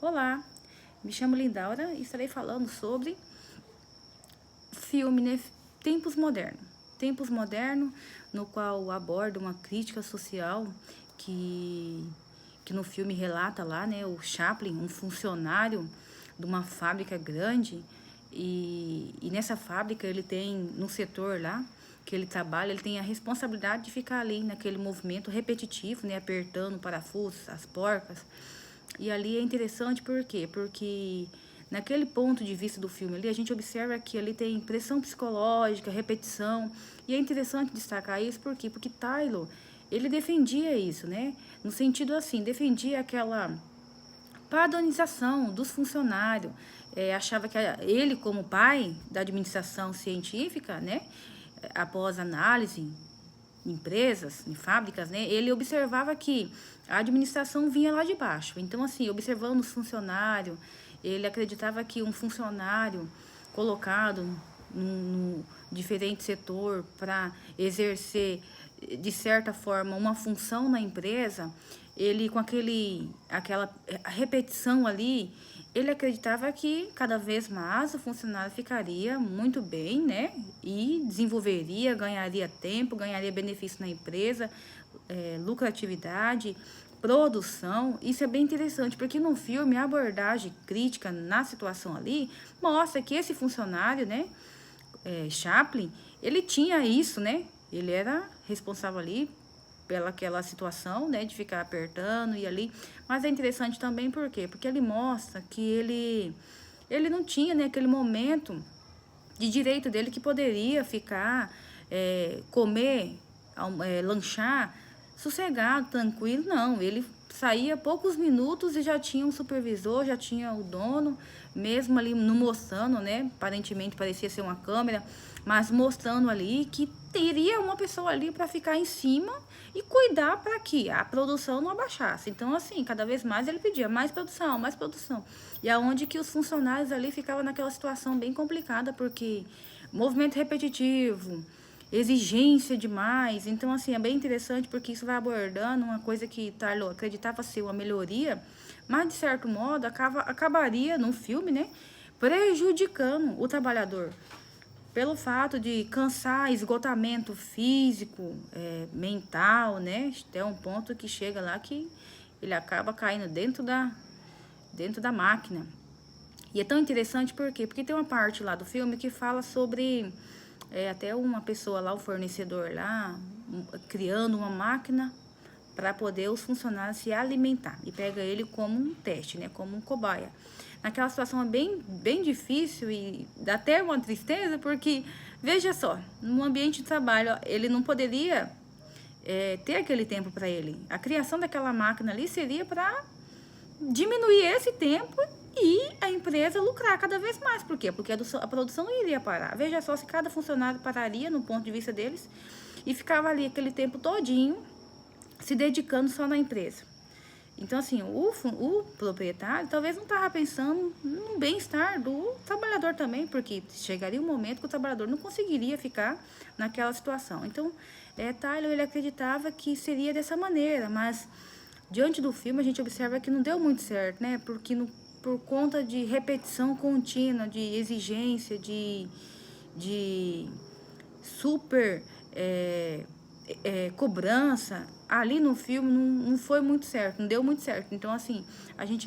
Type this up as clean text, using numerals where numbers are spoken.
Olá, me chamo Lindaura e estarei falando sobre filme, né? Tempos Modernos. Tempos Modernos, no qual aborda uma crítica social que no filme relata lá, né? O Chaplin, um funcionário de uma fábrica grande, e nessa fábrica ele tem, no setor lá que ele trabalha, ele tem a responsabilidade de ficar ali naquele movimento repetitivo, né? Apertando parafusos, as porcas. E ali é interessante por quê? Porque naquele ponto de vista do filme ali, a gente observa que ali tem pressão psicológica, repetição. E é interessante destacar isso por quê? Porque Taylor, ele defendia isso, né? No sentido assim, defendia aquela padronização dos funcionários. Achava que ele, como pai da administração científica, né? Após análise empresas, em fábricas, né, ele observava que a administração vinha lá de baixo. Então, assim, observando os funcionários, ele acreditava que um funcionário colocado num diferente setor para exercer, de certa forma, uma função na empresa, ele com aquela repetição ali, ele acreditava que cada vez mais o funcionário ficaria muito bem, né? E desenvolveria, ganharia tempo, ganharia benefício na empresa, lucratividade, produção. Isso é bem interessante, porque no filme a abordagem crítica na situação ali mostra que esse funcionário, né? Chaplin, ele tinha isso, né? Ele era responsável ali pela aquela situação, né, de ficar apertando e ali. Mas é interessante também por quê? Porque ele mostra que ele não tinha, né, aquele momento de direito dele que poderia ficar, comer, lanchar, sossegado, tranquilo. Não, ele saía poucos minutos e já tinha um supervisor, já tinha o dono, mesmo ali não mostrando, né? Aparentemente parecia ser uma câmera, mas mostrando ali que teria uma pessoa ali para ficar em cima e cuidar para que a produção não abaixasse. Então, assim, cada vez mais ele pedia mais produção, mais produção. E aonde que os funcionários ali ficavam naquela situação bem complicada, porque movimento repetitivo, exigência demais. Então, assim, é bem interessante porque isso vai abordando uma coisa que Tarlo acreditava ser uma melhoria, mas, de certo modo, acabaria, no filme, né, prejudicando o trabalhador. Pelo fato de cansar, esgotamento físico, mental, né, até um ponto que chega lá que ele acaba caindo dentro da máquina. E é tão interessante por quê? Porque tem uma parte lá do filme que fala sobre até uma pessoa lá, o fornecedor lá, criando uma máquina para poder os funcionários se alimentar. E pega ele como um teste, né? Como um cobaia. Naquela situação é bem difícil e dá até uma tristeza, porque, veja só, no ambiente de trabalho, ele não poderia ter aquele tempo para ele. A criação daquela máquina ali seria para diminuir esse tempo e a empresa lucrar cada vez mais. Por quê? Porque a produção não iria parar. Veja só, se cada funcionário pararia no ponto de vista deles e ficava ali aquele tempo todinho se dedicando só na empresa. Então, assim, o proprietário talvez não estava pensando no bem-estar do trabalhador também, porque chegaria um momento que o trabalhador não conseguiria ficar naquela situação. Então, Tyler, ele acreditava que seria dessa maneira, mas diante do filme a gente observa que não deu muito certo, né? Porque por conta de repetição contínua, de exigência, de super cobrança, ali no filme não foi muito certo, não deu muito certo. Então, assim, a gente